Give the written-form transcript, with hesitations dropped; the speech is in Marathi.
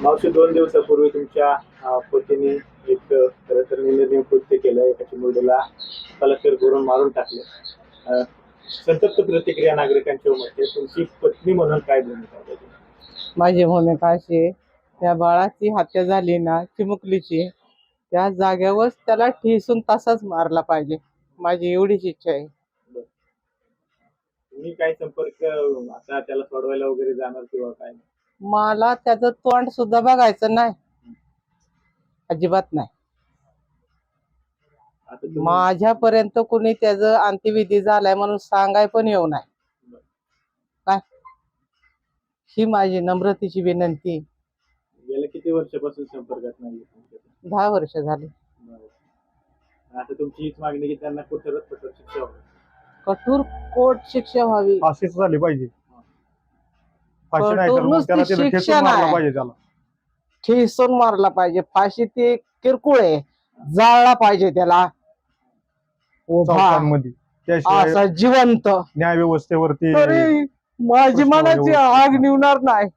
मावशी 2 दिवसापूर्वी तुमच्या पतीने एक खरं तर निंदनीय कृत्य केलं. एका चिमुरडीला कलेक्टर करून मारून टाकले. अ, संतप्त प्रतिक्रिया नागरिकांच्या उमटते. तुमची पत्नी म्हणून काय भूमिका आहे? माझी भूमिका अशी आहे, त्या बाळाची हत्या झाली ना चिमुकलीची, त्या जाग्यावर त्याला ठेचून तसाच मारला पाहिजे. माझी एवढीच इच्छा आहे. बरं. तुम्ही काय संपर्क आता त्याला सोडवायला वगैरे जाणार किंवा काय? मला त्याचं तोंड सुद्धा बघायचं नाही, अजिबात नाही. आता तुम्ही माझ्यापर्यंत कुणी त्याचं अंत्यविधी झालाय म्हणून सांगाय पण येऊ नये. बरं. काय ही माझी नम्रतेची विनंती आहे. गेल्या किती वर्षापासून संपर्कात नाही तुमच्या? 10 वर्ष झाली. बरं. आता तुमची हीच मागणी की त्यांना कठोरात कठोर शिक्षा व्हावी. कठोर कोर्ट शिक्षा व्हावी. अशीच झाली पाहिजे. फाशी नाही तर कठोर मग त्याला नुसती तिथं शिक्षा ठेचून मारला नाही. पाहिजे त्याला. ठेचून मारला पाहिजे. फाशी ते किरकोळ आहे, जाळला पाहिजे त्याला उभा चौकांमध्ये त्याशिवाय असा जिवंत. न्याय व्यवस्थेवरती तरी माझी मनाची आग निवणार नाही.